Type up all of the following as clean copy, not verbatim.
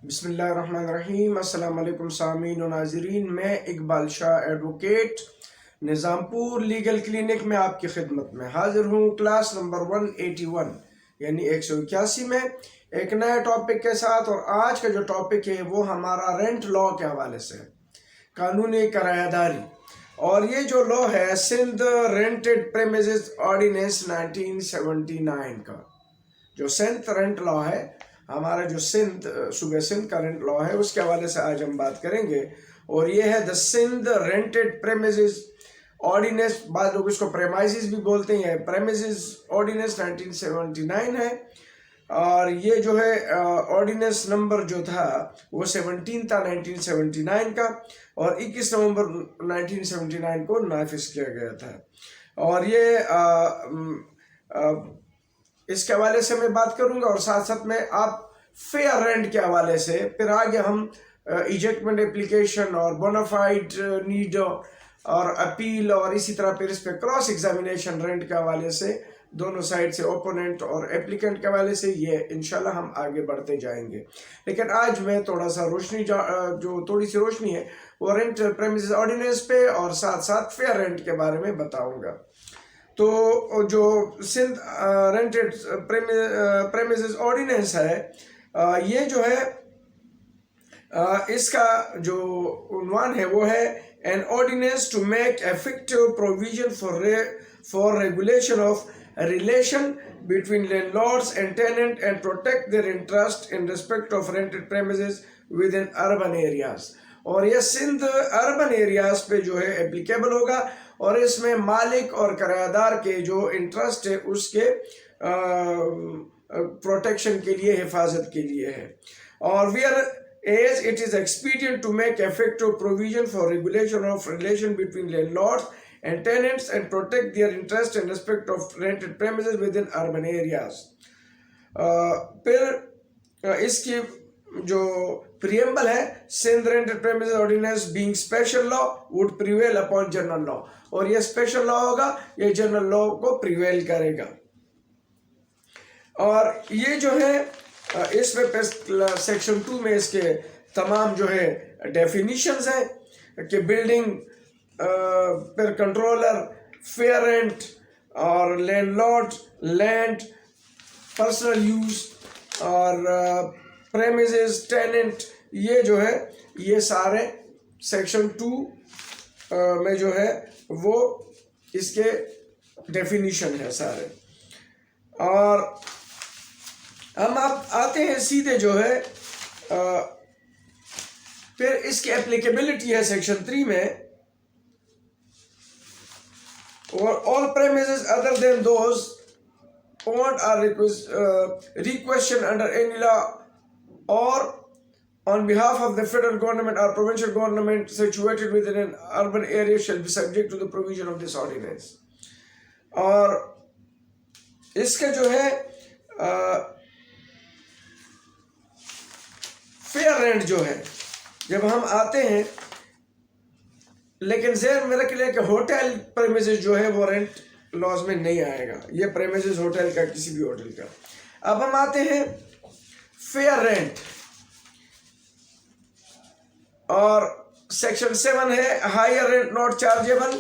बिस्मिल्लाहिर्रहमानिर्रहीम। अस्सलाम वालेकुम सामीन और नाज़रीन। मैं Iqbal Shah advocate Nizampur legal clinic में आपकी खिदमत में हाजिर हूँ। क्लास नंबर 181 यानी 181 में एक नए टॉपिक के साथ। और आज का जो टॉपिक है वो हमारा रेंट लॉ के हवाले से, कानूनी किरायादारी। और ये जो लॉ है सिंध रेंटेड प्रेमिसेस ऑर्डिनेंस 1979 का, जो सिंध रेंट लॉ है, हमारा जो सूबे सिंध का रेंट लॉ है, उसके हवाले से आज हम बात करेंगे। और ये है the Sindh rented premises ordinance. बाद लोग इसको प्रेमाइसिस भी बोलते हैं। प्रेमिसेस ऑर्डिनेंस 1979 है। और ये जो है ऑर्डिनेंस नंबर जो था वो 17 था 1979 का, और 21 नवंबर 1979 को नाफिज किया गया था। और ये इसके हवाले से मैं बात करूंगा, और साथ साथ में आप फेयर रेंट के हवाले से फिर आगे हम इजेक्टमेंट एप्लीकेशन और बोनाफाइड नीड और अपील, और इसी तरह फिर इस पर क्रॉस एग्जामिनेशन रेंट के हवाले से, दोनों साइड से ओपोनेंट और एप्लीकेंट के हवाले से, ये इंशाल्लाह हम आगे बढ़ते जाएंगे। लेकिन आज मैं थोड़ा सा थोड़ी सी रोशनी है वो रेंट प्रेमिसेस ऑर्डिनेंस पे और साथ साथ फेयर रेंट के बारे में बताऊंगा। तो जो सिंध रेंटेड प्रेमिसेस ऑर्डिनेंस है, ये जो है इसका जो उन्वान है वो है an ordinance to make effective provision for regulation of relation between landlords and tenant and protect their interest in respect of rented premises within urban areas. और ये सिंध अर्बन एरियाज पे जो है एप्लीकेबल होगा, और इसमें मालिक और किराएदार के जो इंटरेस्ट है उसके प्रोटेक्शन के लिए, हिफाजत के लिए है। और whereas it is expedient to make effective provision for regulation of relation between landlords and tenants and protect their interest in respect of rented premises within urban areas. फिर इसकी जो प्रियम्बल है, Sindh rented premises ordinance being special law would prevail upon general law. और ये special law होगा, ये general law को prevail करेगा। और ये जो है इसमें सेक्शन 2 में इसके तमाम जो है डेफिनिशंस हैं कि बिल्डिंग पर कंट्रोलर, फेयर रेंट और लैंडलॉर्ड, लैंड, पर्सनल यूज और प्रेमिसेस, टेनेंट, ये जो है ये सारे सेक्शन 2 में जो है वो इसके डेफिनीशन है सारे। और हम आप आते हैं सीधे जो है फिर इसकी एप्लीकेबिलिटी है सेक्शन 3 में। और all premises other than those owned are requestioned under any law or on behalf of the federal government or provincial government situated within an urban area shall be subject to the provision of this ordinance। और इसका जो है fair rent जो है, जब हम आते हैं, लेकिन ज़हन में रख लिया कि होटल प्रेमिसेस जो है वो रेंट लॉज में नहीं आएगा। ये प्रेमिसेस होटल का, किसी भी होटल का। अब हम आते हैं फेयर रेंट, और सेक्शन 7 है हायर रेंट नॉट चार्जेबल,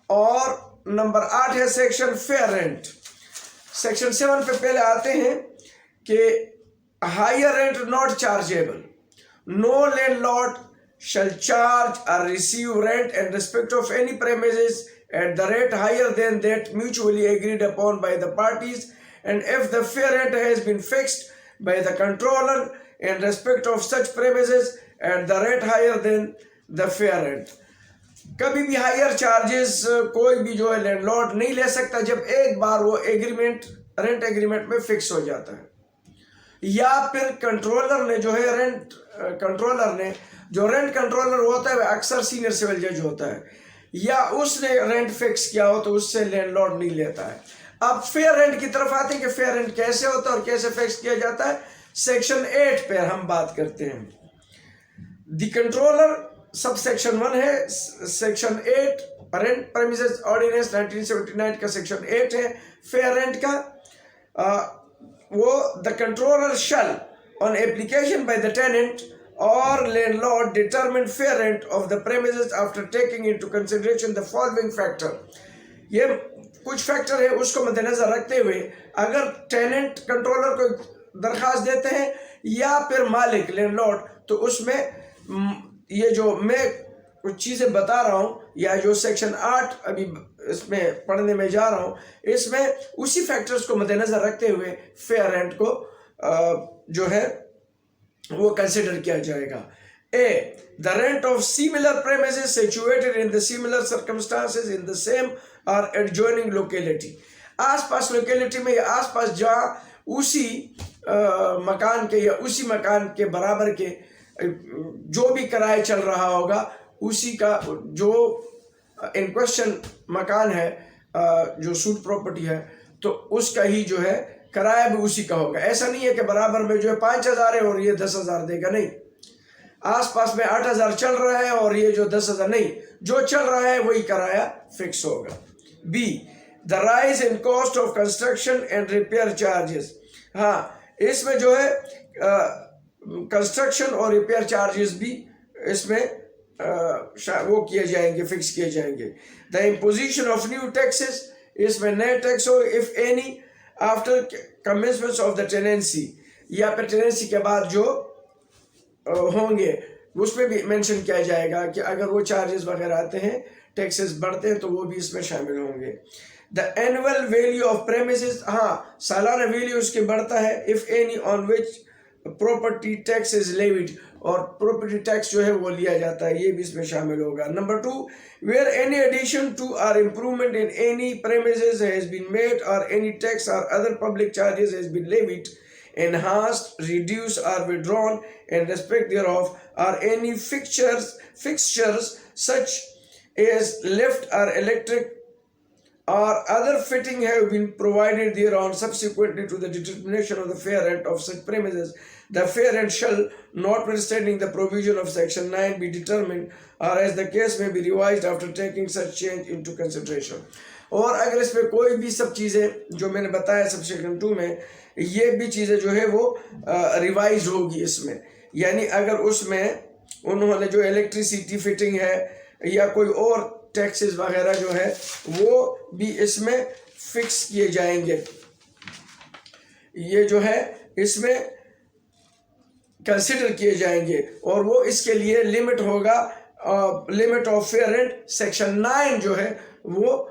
और नंबर 8 है सेक्शन फेयर रेंट। सेक्शन 7 पे पहले आते हैं कि higher rent not chargeable, no landlord shall charge or receive rent in respect of any premises at the rate higher than that mutually agreed upon by the parties, and if the fair rent has been fixed by the controller in respect of such premises at the rate higher than the fair rent। कभी भी higher charges कोई भी जो है landlord नहीं ले सकता जब एक बार वो एग्रीमेंट, रेंट एग्रीमेंट में फिक्स हो जाता है, या फिर कंट्रोलर ने जो है जो रेंट कंट्रोलर होता है वह अक्सर सीनियर सिविल जज होता है, या उसने रेंट फिक्स किया हो तो उससे लैंडलॉर्ड नहीं लेता है। अब फेयर रेंट की तरफ आते हैं कि फेयर रेंट कैसे होता है और कैसे फिक्स किया जाता है। सेक्शन 8 पे हम बात करते हैं। द कंट्रोलर सब सेक्शन 1 है। सेक्शन 8 रेंट प्रेमिसेस ऑर्डिनेंस 1979 का सेक्शन 8 है फेयर रेंट का। वो the controller shall on application by the tenant or landlord determine fair rent of the premises after taking into consideration the following factor. ये कुछ factor है, उसको मद्देनजर रखते हुए अगर टेनेंट कंट्रोलर को दरखास्त देते हैं या फिर मालिक लैंडलॉर्ड, तो उसमें ये जो मैं कुछ चीज़ें बता रहा हूँ या जो सेक्शन 8 अभी इसमें पढ़ने में जा रहा हूँ, इसमें उसी फैक्टर्स को मद्देनजर रखते हुए फेयर रेंट को जो है वो कंसिडर किया जाएगा. A. The rent of similar premises situated in the similar circumstances in the same or adjoining locality. आसपास लोकेलिटी में या आसपास जहाँ उसी मकान के या उसी मकान के बराबर के जो भी किराया चल रहा होगा, उसी का जो इन क्वेश्चन मकान है, जो सूट प्रॉपर्टी है, तो उसका ही जो है किराया भी उसी का होगा. ऐसा नहीं है कि बराबर में जो है 5,000 है और ये 10,000 देगा, नहीं. आसपास में 8,000 चल रहा है और ये जो 10,000, नहीं, जो चल रहा है वही किराया फिक्स होगा. B. The rise in cost of construction and repair charges. हाँ, इसमें जो है कंस्ट्रक्शन और रिपेयर चार्जेस भी इसमें वो किए जाएंगे, फिक्स किए जाएंगे. The imposition of new taxes, इसमें नए टैक्स हो if any after commencement of the tenancy, या फिर टेनेंसी के बाद जो होंगे उसमें भी मेंशन किया जाएगा कि अगर वो चार्जेस वगैरह आते हैं, टैक्सेस बढ़ते हैं, तो वो भी इसमें शामिल होंगे. The annual value of premises, हाँ, सालाना वैल्यू उसके बढ़ता है. If any on which property tax is levied, और प्रॉपर्टी टैक्स जो है वो लिया जाता है, ये भी इसमें शामिल होगा. Number 2, where any addition to or improvement in any premises has been made or any tax or other public charges has been levied, enhanced, reduced or withdrawn in respect thereof, or any fixtures such as lift or electric or other fitting have been provided thereon subsequently to the determination of the fair rent of such premises, the fair rent shall, notwithstanding the provision of section 9, be determined, or as the case may be revised after taking such change into consideration. और अगर इसमें कोई भी सब चीज़ें जो मैंने बताया सेक्शन 2 में, ये भी चीज़ें जो है वो रिवाइज होगी इसमें. यानी अगर उसमें उन्होंने जो इलेक्ट्रिसिटी फिटिंग है या कोई और टैक्सेस वगैरह जो है वो भी इसमें फिक्स किए जाएंगे, ये जो है इसमें कंसिडर किए जाएंगे, और वो इसके लिए लिमिट होगा. Limit of fair rent section 9 जो है वो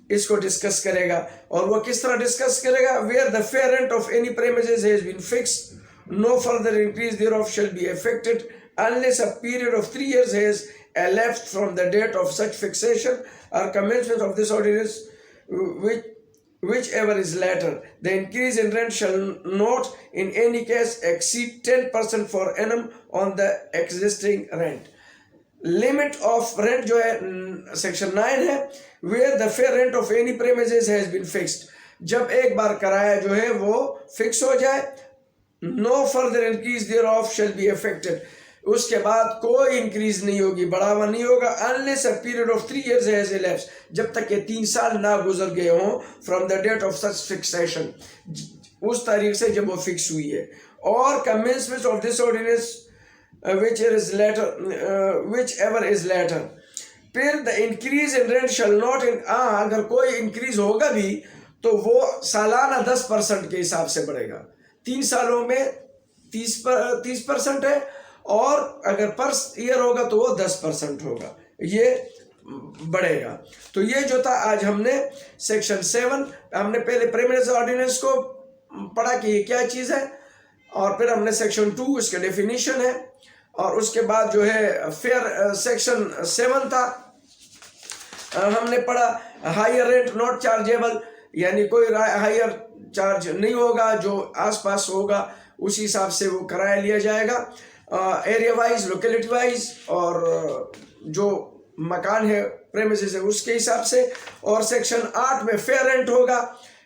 इसको डिस्कस करेगा. और वो किस तरह डिस्कस करेगा? Where the fair rent of any premises has been fixed, no further increase thereof shall be effected unless a period of 3 years has elapsed from the date of such fixation or commencement of this ordinance, whichever is later. The increase in rent shall not in any case exceed 10% per annum on the existing rent. Limit of rent जो है section 9 है, where the fair rent of any premises has been fixed. जब एक बार किराया जो है वो fix हो जाए, no further increase thereof shall be effected, उसके बाद कोई इंक्रीज नहीं होगी, बढ़ावा नहीं होगा, unless a period of 3 years has elapsed, जब तक ये 3 साल ना गुजर गए हों from the date of such fixation, उस तारीख से जब वो फिक्स हुई है. और commencement of this ordinance whichever is later. फिर the increase in rent shall not in, अगर कोई इंक्रीज होगा भी तो वो सालाना 10% के हिसाब से बढ़ेगा. 3 सालों में 30% है, और अगर पर ईयर होगा तो वो 10% होगा, ये बढ़ेगा. तो ये जो था आज हमने सेक्शन 7, हमने पहले प्रेमिसेस ऑर्डिनेंस को पढ़ा कि ये क्या चीज़ है, और फिर हमने सेक्शन 2 इसका डेफिनेशन है, और उसके बाद जो है फेयर सेक्शन 7 था, हमने पढ़ा हायर रेंट नॉट चार्जेबल, यानी कोई हायर चार्ज नहीं होगा, जो आसपास होगा उसी हिसाब से वो किराया लिया जाएगा, एरिया वाइज, लोकेलिटी वाइज, और जो मकान है प्रेमिसेस है उसके हिसाब से. और सेक्शन 8 में फेयर रेंट होगा,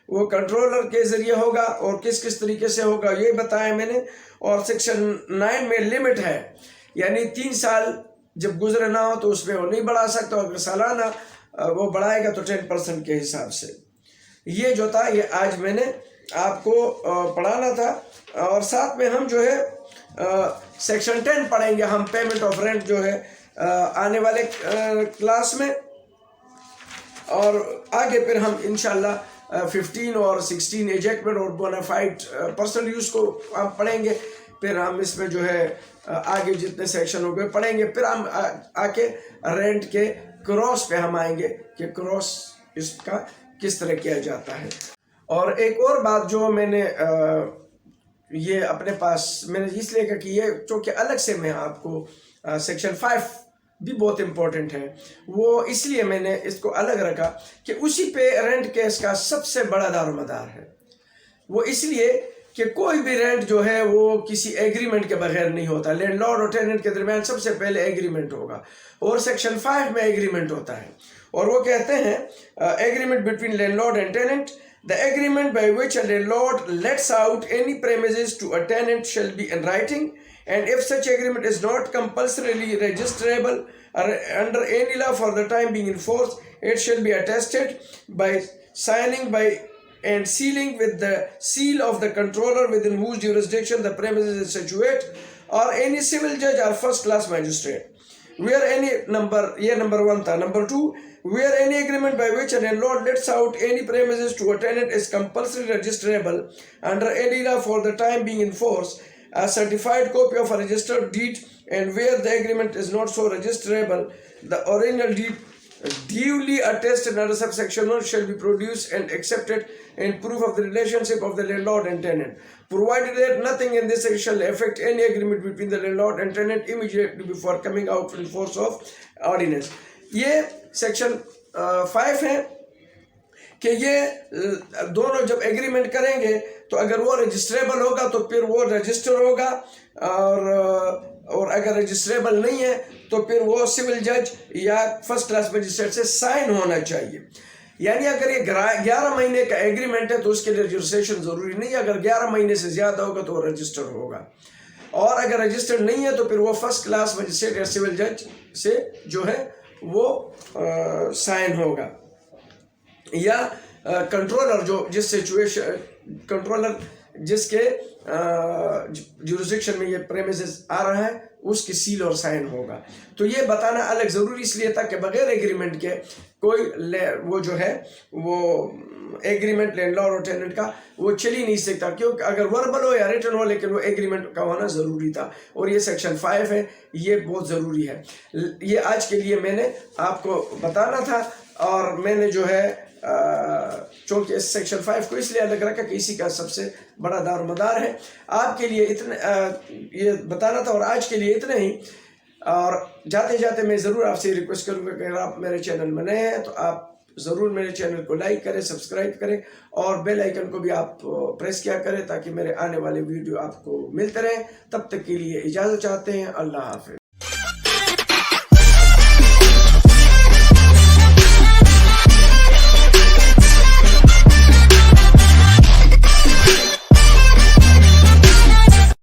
वो कंट्रोलर के जरिए होगा, और किस किस तरीके से होगा ये बताया मैंने. और सेक्शन 9 में लिमिट है, यानी 3 साल जब गुजरे ना हो तो उसमें वो नहीं बढ़ा सकता, और सालाना वो बढ़ाएगा तो 10% के हिसाब से. ये जो था ये आज मैंने आपको पढ़ाना था। और साथ में हम जो है सेक्शन 10 पढ़ेंगे हम, पेमेंट ऑफ रेंट जो है आने वाले क्लास में। और आगे फिर हम इंशाल्लाह 15 और 16 एजेक्टमेंट और बोनाफाइड पर्सनल यूज़ को हम पढ़ेंगे। फिर हम इसमें जो है आगे जितने सेक्शन हो गए पढ़ेंगे। फिर हम आके रेंट के क्रॉस पे हम आएंगे कि क्रॉस इसका किस तरह किया जाता है। और एक और बात जो मैंने ये अपने पास मैंने इसलिए कहा कि ये चूँकि अलग से मैं आपको सेक्शन 5 भी बहुत इम्पोर्टेंट है, वो इसलिए मैंने इसको अलग रखा कि उसी पे रेंट केस का सबसे बड़ा दारोमदार है। वो इसलिए कि कोई भी रेंट जो है वो किसी एग्रीमेंट के बगैर नहीं होता। लैंडलॉर्ड और टेनेंट के दरमियान सबसे पहले एग्रीमेंट होगा और सेक्शन 5 में एग्रीमेंट होता है। और वो कहते हैं agreement between landlord and tenant, the agreement by which a landlord lets out any premises to a tenant shall be in writing, and if such agreement is not compulsorily registerable under any law for the time being in force, it shall be attested by signing by and sealing with the seal of the controller within whose jurisdiction the premises is situate, or any civil judge or first class magistrate. Where any number 1 था। number 2, where any agreement by which a landlord lets out any premises to a tenant is compulsory registerable under any law for the time being in force, a certified copy of a registered deed, and where the agreement is not so registerable, the original deed duly attested under subsection 1 shall be produced and accepted in proof of the relationship of the landlord and tenant, provided that nothing in this shall affect any agreement between the landlord and tenant immediately before coming out in force of ordinance। ये section 5 है कि ये दोनों जब agreement करेंगे तो अगर वो रजिस्ट्रेबल होगा तो फिर वो रजिस्टर होगा, और अगर रजिस्ट्रेबल नहीं है तो फिर वो सिविल जज या फर्स्ट क्लास मजिस्ट्रेट से साइन होना चाहिए। यानी अगर ये 11 महीने का एग्रीमेंट है तो उसके लिए रजिस्ट्रेशन ज़रूरी नहीं है, अगर 11 महीने से ज़्यादा होगा तो वो रजिस्टर होगा, और अगर रजिस्टर्ड नहीं है तो फिर वो फर्स्ट क्लास मजिस्ट्रेट या सिविल जज से जो है वो साइन होगा। या कंट्रोलर जो जिस सिचुएशन कंट्रोलर जिसके जुरिस्डिक्शन में ये प्रेमिसेस आ रहा है उसकी सील और साइन होगा। तो ये बताना अलग ज़रूरी इसलिए था कि बगैर एग्रीमेंट के कोई वो जो है वो एग्रीमेंट लैंडलॉर्ड और टेनेंट का वो चल ही नहीं सकता, क्योंकि अगर वर्बल हो या रिटन हो लेकिन वो एग्रीमेंट का होना ज़रूरी था। और ये सेक्शन 5 है, ये बहुत ज़रूरी है। ये आज के लिए मैंने आपको बताना था, और मैंने जो है चूँकि इस सेक्शन 5 को इसलिए अलग रखा कि इसी का सबसे बड़ा दारोमदार है। आपके लिए इतना ये बताना था और आज के लिए इतना ही। और जाते जाते मैं ज़रूर आपसे रिक्वेस्ट करूँगा कि अगर आप मेरे चैनल में नए हैं तो आप ज़रूर मेरे चैनल को लाइक करें, सब्सक्राइब करें, और बेल आइकन को भी आप प्रेस किया करें ताकि मेरे आने वाले वीडियो आपको मिलते रहें। तब तक के लिए इजाज़त चाहते हैं। अल्लाह हाफ़िज़।